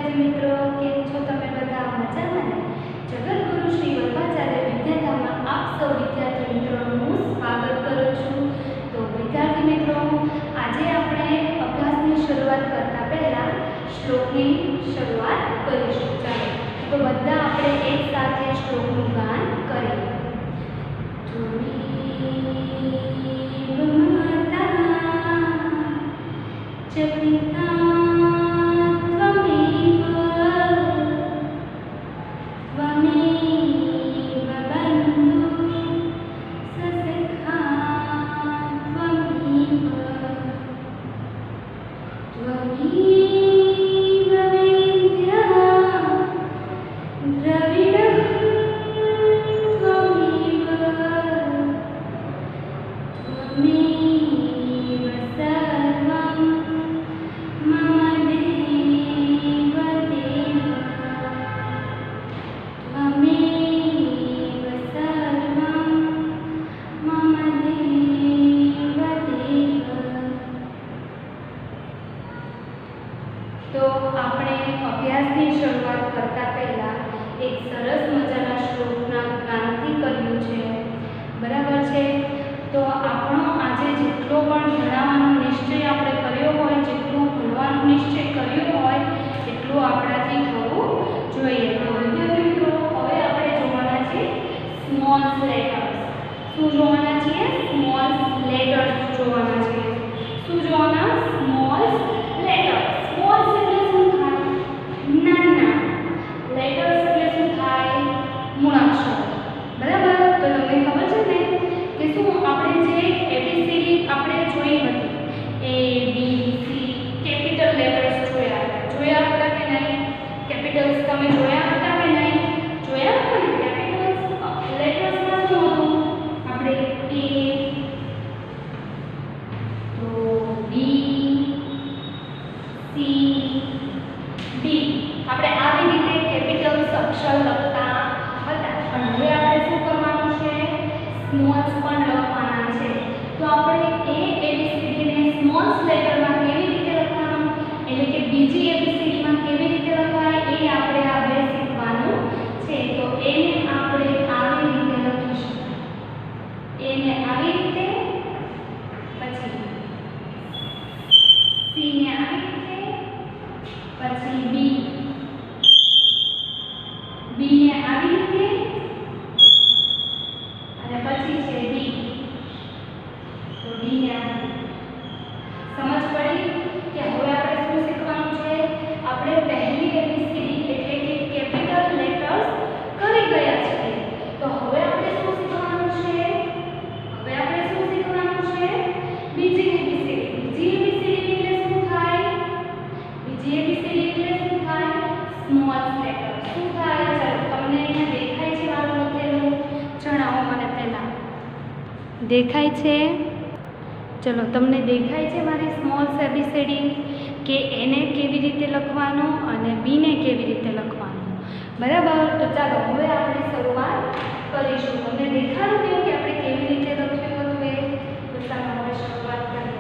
विद्यार्थी मित्रों केम छो तमे बधा मजामां ने? जगद्गुरु श्री वल्लभाचार्य विद्याधाममां आप सौ विद्यार्थी मित्रोनुं स्वागत करूं छुं। तो विद्यार्थी मित्रों, आजे आपणे अभ्यासनी शरूआत करता पहेला श्लोकनी शरूआत करीशुं। चालो तो बधा आपणे एक साथे श्लोकनुं गान करीए। जपिता तो આપણે અભ્યાસની શરૂઆત કરતા પહેલા એક સરસ મજાના શ્લોકના ગાનથી કર્યું છે, બરાબર છે? તો આપણો આજે જેટલો પણ ભણવાનો નિશ્ચય આપણે કર્યો હોય, જેટલું ભણવાનો નિશ્ચય કર્યો હોય એટલું આપણાથી થવું જોઈએ। તો વિદ્યાર્થી મિત્રો, હવે આપણે જોવાના છે સ્મોલ લેટર્સ। શું જોવાના છે? સ્મોલ લેટર્સ જોવાના છે। શું જોવાના? Small letters. स्मॉल એટલે શું થાય? નાના। લેટર્સ એટલે શું થાય? મૂળાક્ષર, બરાબર? તો તમને ખબર છે ને કે શું આપણે જે એબીસીડી આપણે જોઈ હતી, એ બી સી કેપિટલ લેટર્સ જોયા હતા કે નહીં? કેપિટલ્સ તમે જોયા હતા કે નહીં? જોયા હતા ને? કેપિટલ્સ લેટર્સમાં શું હતું? આપણે એ, તો બી, C, D આપણે આવી રીતે કેપિટલ્સ અક્ષર લખતા હતા, પણ હવે આપણે શું કરવાનું છે? સ્મોલ્સ પણ લખવાના છે। તો આપણે એ એબીસીડી ને સ્મોલ્સ લેટરમાં કેવી રીતે લખવાનું, એટલે કે બીજી એબીસીડી માં કેવી રીતે લખાય એ આપણે હવે શીખવાનું છે। તો એને આપણે આવી રીતે લખીશું, એને આવી રીતે, પછી C ને આવી રીતે, પછી બી, બી ને આવી રીતે, અને પછી છે ડી, તો ડી ને આવી રીતે। સમજ પડી કે હવે આપણે શું શીખવાનું છે? આપણે પહેલી એબીસીડી એટલે કે કેપિટલ લેટર્સ કરી ગયા છીએ, તો હવે આપણે શું શીખવાનું છે? હવે આપણે શું શીખવાનું છે? બીજી એબીસીડી। બીજી એબીસીડી એટલે શું થાય? બીજી એબીસીડી એટલે શું થાય? Small letter. શું થાય? ચાલો તમને અહીંયા દેખાય છે મારું લખેલું? જણાવો મને પહેલા। દેખાય છે? ચલો તમને દેખાય છે મારી સ્મોલ એબીસીડી કે એને કેવી રીતે લખવાનું અને બી ને કેવી રીતે લખવાનું, બરાબર? તો ચાલો હવે આપણે શરૂઆત કરીશું। તમને દેખાડું કે આપણે કેવી રીતે લખ્યું હતું એ? તો ચાલો હવે શરૂઆત કરીએ।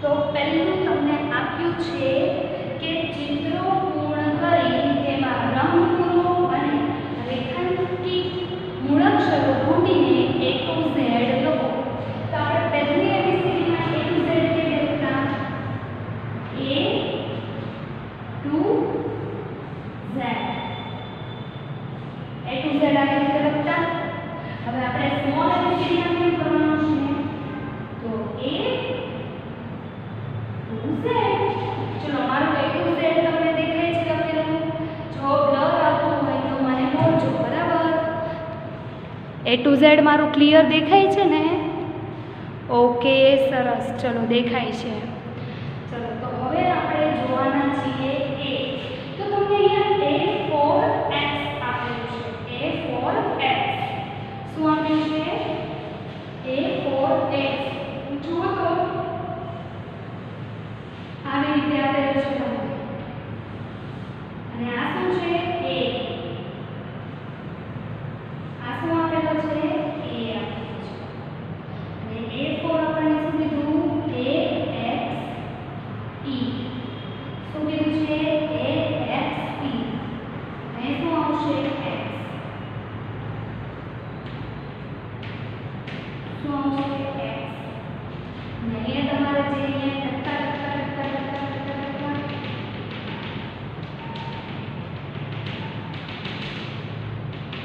तो पहलू तमने आप्યું છે કે ચિત્રો પૂર્ણ કરી તેમાં રંગ પૂરો અને રેખાંકિત મૂળાક્ષરો ભૂંડીને A to Z લખો। તો આપણે પહેલી એબીસીડીમાં A to Z કેવી લખતા? A to Z, A to Z આવી રીતે લખતા। હવે આપણે સ્મોલ એબીસીડીમાં કેવું કરવાનું છે? તો A चलो मारो A to Z તમને દેખાય છે લખેલું? જો બ્લર આવતું હોય તો મને બોલજો, બરાબર? A to Z મારું ક્લિયર દેખાય છે ને? ઓકે, સરસ, ચલો દેખાય છે। ચલો તો હવે આપણે જોવાના છીએ A। તો તમને અહીંયા A for X આપેલું છે। A for X શું આપેલું છે? A for X જુઓ તો આવશે x, શું આવશે x. અને અહીંયા તમારે જે અહીંયા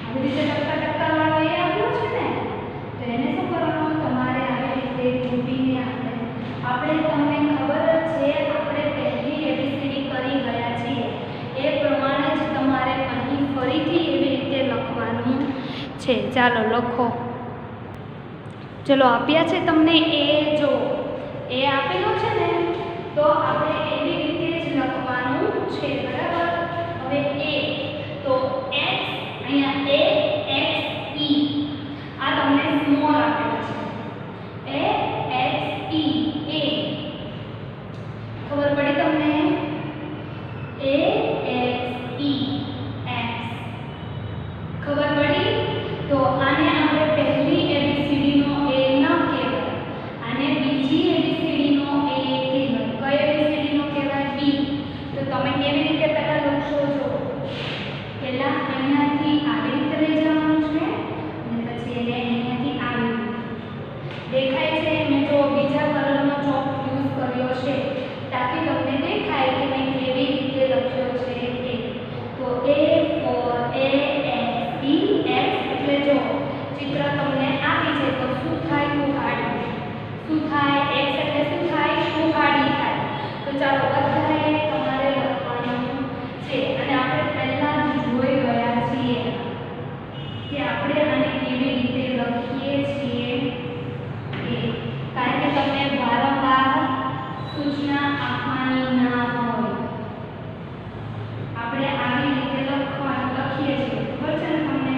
આવી રીતે ટક્કા વાળો એ આપ્યો છે ને, તો એને શું કરવાનું, તમારે આવી રીતે મૂકીને આપણે તમને ખબર જ છે આપણે પહેલી એબીસીડી કરી ગયા છીએ એ પ્રમાણે જ તમારે અહીં ફરીથી એવી રીતે લખવાનું છે. ચાલો લખો. ચલો આપ્યા છે તમને એ, જો એ આપેલો છે ને તો આપણે એવી રીતે જ લખવાનું છે, બરાબર. હવે એ તો x અહીંયા a x e આ તમને સ્મોલ આપેલો છે, a x e a ખબર પડી તમને, a x e x ખબર પડી. તો આને આપણે પહેલી એબીસીડી નો a ન કહેવાય, આને બીજી એબીસીડી નો a કહેવાય. કઈ એબીસીડી નો કહેવાય? b. તો તમે કેવી રીતે પહેલા લખશો? જો પહેલા અહીંયાથી આવી રીતે લઈ જવાનું છે અને પછી એને અહીંયાથી આવી દેખાય છે. મેં જો બીજા કલરનો ચોક યુઝ કર્યો છે તાકી તમને દેખાય કે મેં કેવી રીતે લખ્યો છે એ. તો a for a x e x એટલે જો ચિત્ર તમને આપી છે તો શું થાય? કુહાડી. શું થાય? x એટલે શું થાય? કુહાડી થાય. તો ચાલો બધાએ તમારે લખવાનું છે અને આપણે પહેલા જ જોઈ ગયા છીએ કે આપણે આને કેવી રીતે લખીએ છીએ એ. કારણ કે તમને વારંવાર સૂચના આપવાની ના હોય, આપણે આવી રીતે લખીએ છીએ, ખબર છે ને તમને?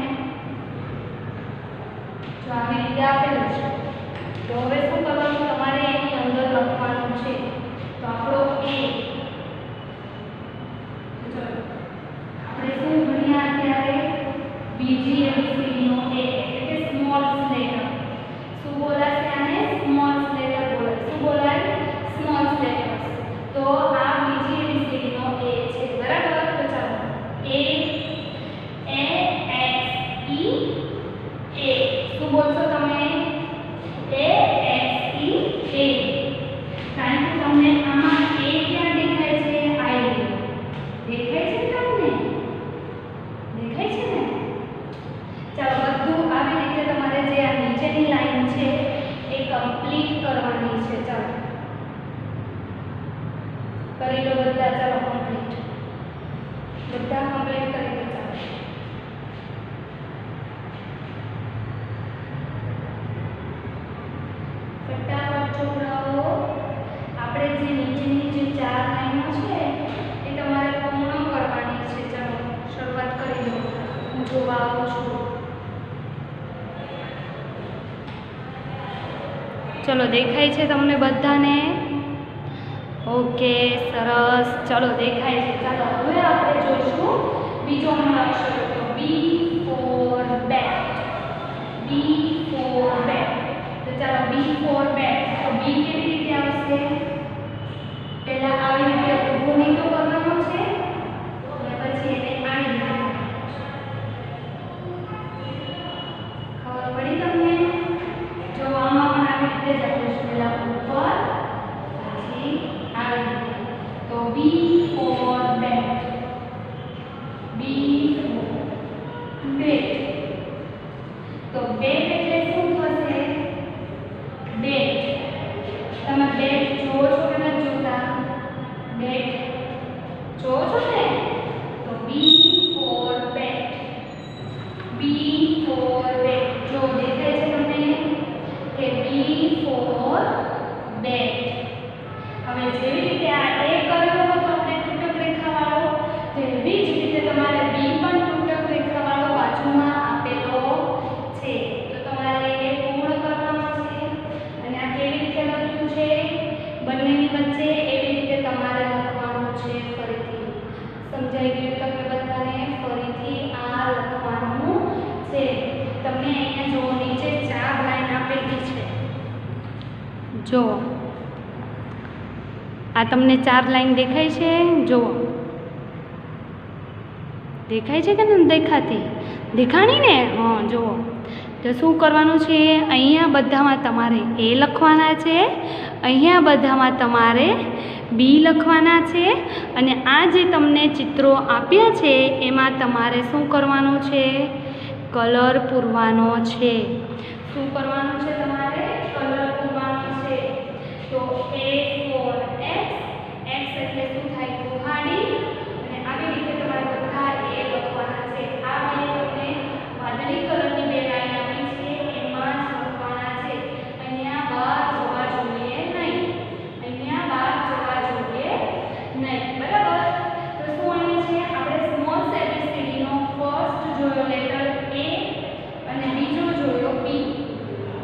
જો આવી રીતે આપેલું છે તો હવે શું કરવાનું, તમારે એની અંદર લખવાનું છે. તો આપણો a, ચલો આપણે શું ભણ્યા અત્યારે? બીજી એબીસીડી નો a એટલે કે સ્મોલ લેટર. શું બોલાશે આને? સ્મોલ લેટર બોલાય. શું બોલાય? Small letters. તો આ બીજી એબીસીડી નો a છે, બરાબર. તો ચાલો a x e a શું બોલશો તમે? a x e a. કારણ કે તમને આમાં a ક્યાં દેખાય છે? આઈ દેખાય છે તમને? દેખાય છે ને? ચાલો બધું આવી રીતે તમારે જે આ નીચેની લાઈન છે એ કમ્પ્લીટ કરવાની છે. ચાલો કરી લો બધા. ચાલો કમ્પ્લીટ, બધા કમ્પ્લીટ કરી લો. ચાલો ફટાફટ છોકરાઓ, આપણે જે નીચેની જે 4 લાઈનો છે એ તમારે પૂર્ણ કરવાની છે. ચાલો શરૂઆત કરી દો. હું જોવા આવું છું. ચલો દેખાય છે તમને બધાને? ઓકે સરસ. ચલો દેખાય છે. ચાલો હવે આપણે જોઈશું બીજો અક્ષર. તો b for bat. b for bat. તો ચાલો b for bat. તો b કેવી રીતે આવશે? પહેલા આવી રીતે ઊભો નીચો કરવાનો છે અને પછી એને આવી રીતે. ખબર પડી તમને? જો આમાં પણ આવી રીતે જ આપણે પહેલા ઉપર પછી આવી રીતે. તો b for bat. b for bat. તો bat એટલે શું થશે? બેટ. તમે બેટ જોવો છો કે નથી જોતા? બેટ જોવો છો ને? તો b for bat. b for bat. જો દેખાય છે તમને કે b for bat. હવે જેવી રીતે આ a કર્યો હતો આપણે તૂટક રેખાવાળો, તેવી જ રીતે તમારે b પણ તૂટક રેખાવાળો બાજુમાં આપેલો છે. તો તમારે એ પૂર્ણ કરવાનો છે. અને આ કેવી રીતે લખ્યું છે? બંનેની વચ્ચે એવી રીતે તમારે લખવાનું છે. ફરીથી સમજાઈ ગયું તમને બધાને? ફરીથી આ લખવાનું છે. તમને અહીંયા જો નીચે 4 લાઈન આપેલી છે. જો આ તમને 4 લાઈન દેખાય છે? જુઓ દેખાય છે કે નથી દેખાતી? દેખાણી ને? હા જુઓ. તો શું કરવાનું છે? અહીંયા બધામાં તમારે એ લખવાના છે, અહીંયા બધામાં તમારે બી લખવાના છે, અને આ જે તમને ચિત્રો આપ્યા છે એમાં તમારે શું કરવાનું છે? કલર પૂરવાનો છે. શું કરવાનું છે તમારે? કલર પૂરવાનો છે. તો A for X, X એટલે શું થાય? કુહાડી. અને આવી રીતે તમારે બધા એ લખવાના છે. આ મેં તમને વાદળી કલરની બે લાઈન આપી છે એમાં જ લખવાના છે. અહીંયા બહાર જવા જોઈએ નહીં, અહીંયા બહાર જવા જોઈએ નહીં. બરાબર? તો શું અહીંયા છે? આપણે સ્મોલ ABCD નો ફર્સ્ટ જોયો લેટર A અને બીજો જોયો B.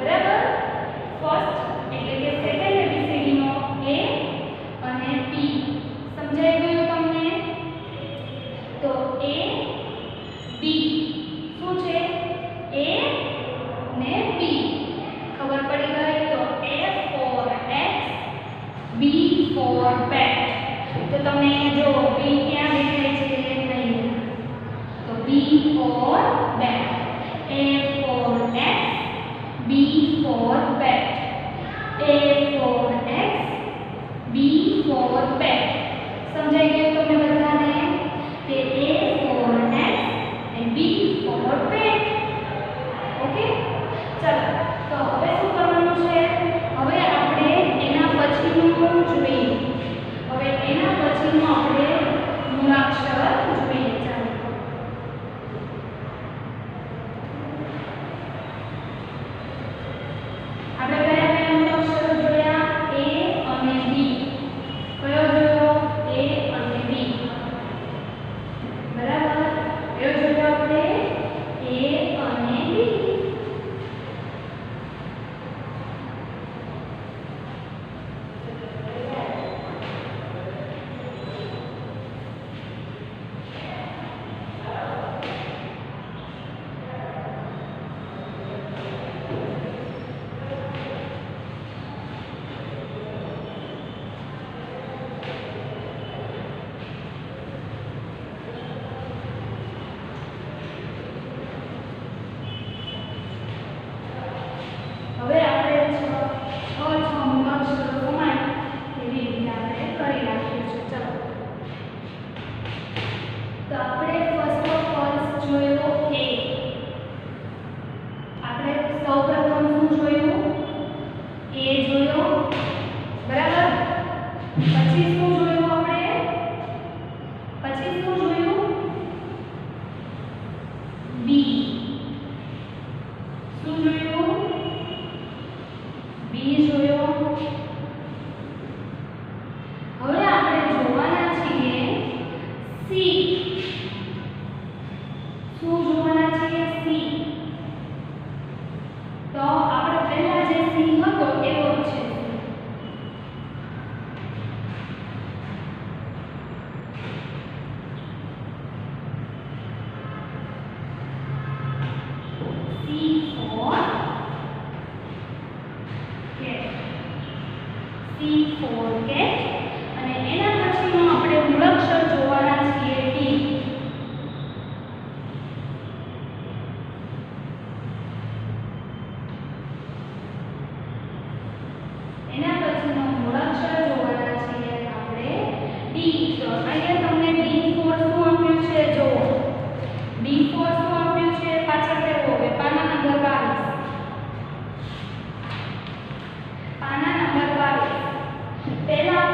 બરાબર? ફર્સ્ટ એટલે કે સેકન્ડ ABCD નો A અને B. સમજાઈ ગયું તમને? તો A B શું છે? A ને B. ખબર પડી ગઈ? તો A for X, B for bat. તો તમને જો B ક્યાં દેખાય છે? નહીં. તો B for bat. A for X, B for bat. A for X, B for bat. સમજાઈ ગયું તમને બધાને? કે A for X and B for bat. Okay? ચાલો. તો હવે શું કરવાનું છે? હવે આપણે એના પછીનું જોઈએ. હવે એના પછીનું આપણે મૂળાક્ષર જોઈએ. ચાલો. આપણે કયા કયા મૂળાક્ષરો જોયા? A અને B. કયો જોયો? A અને B. બરાબર? કયો જોયો આપણે? A અને B. હવે આપણે છ મૂળાક્ષરો સમાય એવી રીતે આપણે કરી નાખ્યું છે. ચાલો. તો આપણે ફર્સ્ટ ઓફ ઓલ જોયો A. આપણે સૌપ્રથમ શું જોયું? A જોયો. બરાબર? પછી શું જોયું આપણે? પછી શું જોયું? B. શું જોયું? B જોયો. હવે આપણે જોવાના છીએ C. શું જોવાના છીએ? C. તો આપણે પહેલા જે C હતો એવો જ છે. C for cat. C for cat. અને એના પછીનો આપણે મૂળાક્ષર જોવાના છીએ D. એના પછીનો મૂળાક્ષર જોવાના છીએ આપણે D. તો અહીંયા તમને D for શું આપ્યું છે? જો D for શું આપ્યું છે? પાછળ ફેરવો. હવે પાના નંબર 22. પાના નંબર 22. પહેલા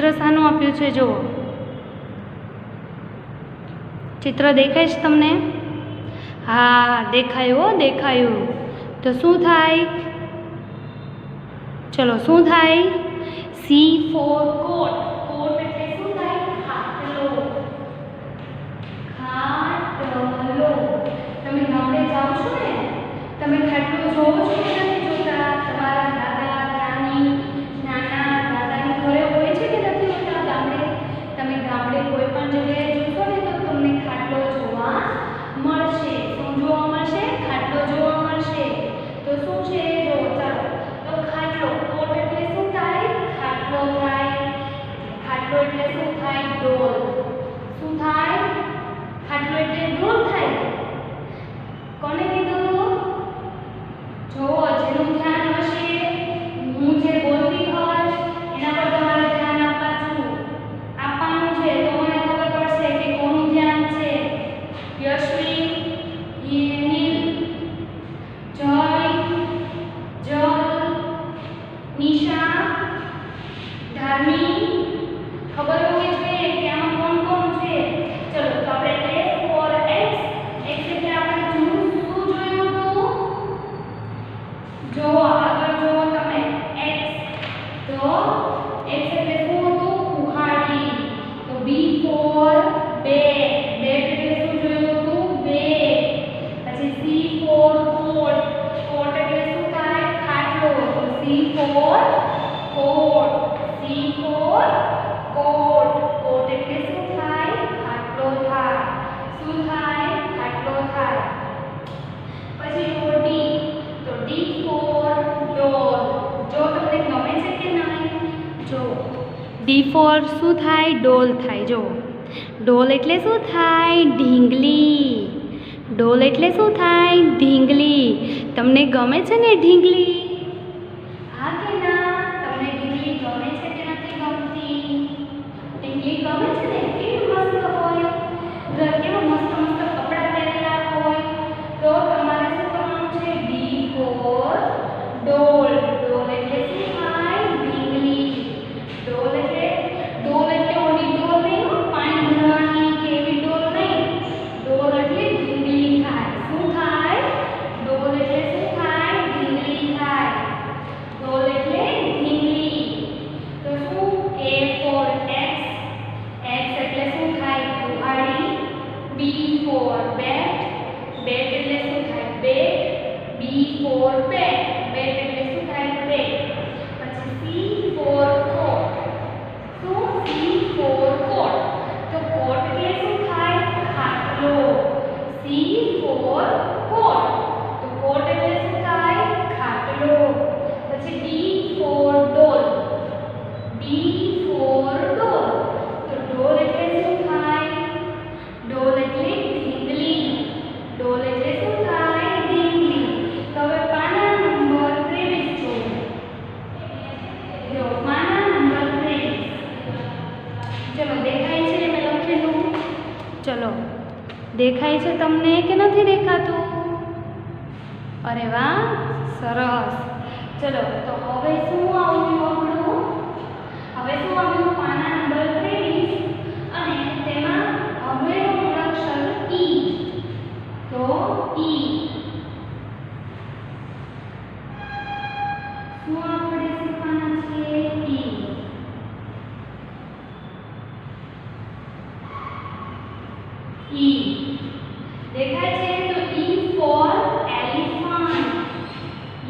ચિત્ર શાનું આપ્યું છે જુઓ, ચિત્ર દેખાય છે તમને? હા દેખાયું, દેખાયું. તો શું થાય? ચલો શું થાય? C for coat. કોટ એટલે શું થાય? ખાટલો. ખાટલો. તમે ગામડે જાઓ છો ને, તમે ખાટલો જોવો છો કે નથી જોતા? તમારા દાદા નાની નાના દાદાની ઘરે હોય છે કે નથી હોતા ગામડે? તમે ગામડે કોઈ પણ જગ્યાએ જોશો ને તો તમને ખાટલો જોવા મળશે. શું જોવા મળશે? ખાટલો જોવા મળશે. તો શું છે જો ચાલો, તો ખાટલો, કોટ એટલે શું થાય? ખાટલો થાય. ખાટલો એટલે શું થાય? ડોલ. શું થાય? ખાટલો એટલે ડોલ થાય. કોને કીધું? જો જેનું ધ્યાન હશે, હું જે બોલતી હોઈશ એના પર તમારે ધ્યાન આપવાનું છે. તો મને ખબર પડશે કે કોનું ધ્યાન છે. યશવી, હિનિલ, જય, જલ, નિશા, ધાર્મી. ખબર હોવી જોઈએ કે આમાં કોણ કોણ છે. ચલો તો આપણે S for X. X એટલે આપણે શું જોયું હતું? જો આગળ જુઓ તમે X. તો X એટલે શું હતું? કુહાડી. તો B for bat. Bat એટલે શું જોયું હતું? બેગ. પછી C for coat. coat એટલે શું થાય? ખાટલો. તો C for coat. C for coat. coat એટલે શું થાય? ખાટલો થાય. શું થાય? ખાટલો થાય. પછી જો D. તો D for doll. જો તમને ગમે છે કે નહીં? જો D for શું થાય? ડોલ થાય. જો ડોલ એટલે શું થાય? ઢીંગલી. ડોલ એટલે શું થાય? ઢીંગલી. તમને ગમે છે ને ઢીંગલી? હા કે ના? તમને ઢીંગલી ગમે છે કે નથી ગમતી? ઢીંગલી ગમે છે ને? કેવી મસ્ત હોય, કેવા મસ્ત મસ્ત કપડાં પહેરેલા હોય. તો તમારે શું કરવાનું છે? D for ડોલ. ડોલ એટલે શું થાય? ઢીંગલી. ડોલ એટલે ઓલી ડોલ નહીં, પાણી ભરવાની કે એવી ડોલ નહીં. ડોલ એટલે ઢીંગલી થાય. શું થાય? ડોલ એટલે શું થાય? ઢીંગલી થાય. ડોલ એટલે ઢીંગલી. તો શું? A for X. X એટલે શું થાય? કુહાડી. B for bat. bat એટલે શું થાય? Bag. B for bat. bat એટલે શું થાય? બેગ. પછી C for coat. શું? C for coat. તો coat એટલે શું થાય? ખાટલો. C for coat. તો coat એટલે શું થાય? ખાટલો. પછી D for doll. D for doll. તો doll એટલે શું થાય? doll એટલે ઢીંગલી. doll એટલે શું થાય? ઢીંગલી. તો હવે પાના નંબર 23 જો પાના નંબર 23. ચલો દેખાય છે મેં લખેલું? ચલો દેખાય છે તમને કે નથી દેખાતું? અરે વાહ, સરસ. ચલો તો હવે શું આવ્યું આપણું? હવે શું આવ્યું? પાના નંબર 23 અને તેમાં હવેનું મૂળાક્ષર E. તો E શું આપણે શીખવાના છીએ? E. દેખાય છે? તો E for elephant.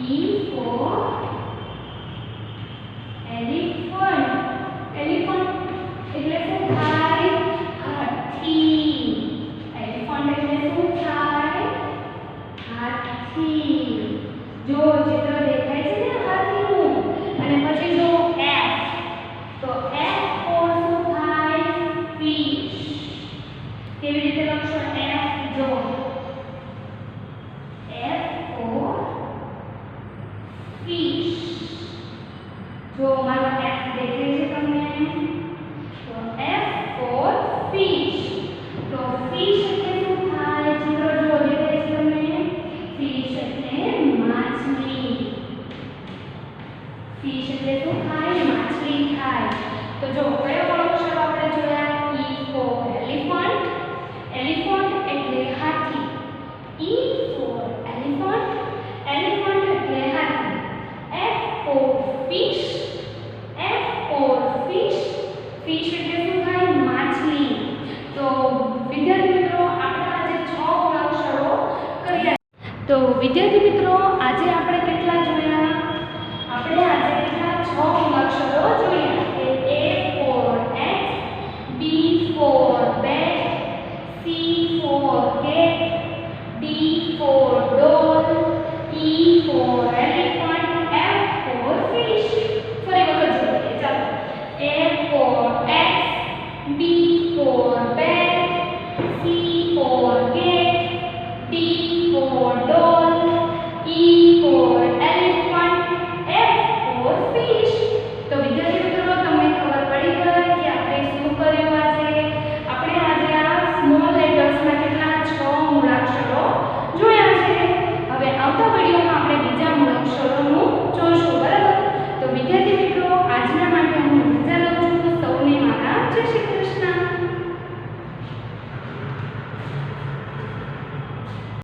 E for elephant. elephant એટલે શું થાય? હાથી. elephant એટલે શું થાય? હાથી. જો ચિત્ર દેખાય છે ને હાથીનું? અને પછી જો F. તો F for શું થાય? fish. કેવી રીતે લખશો? F. જો F for fish. જો મારો F દેખાય છે તમને? તો F for fish. તો fish એટલે શું થાય? ચિત્ર જો દેખાય છે તમને? fish એટલે માછલી. વિદ્યાર્થી મિત્રો, આજે આપણે કેટલા જોયા? આપણે આજે કેટલા 6 મૂળાક્ષરો જોયા.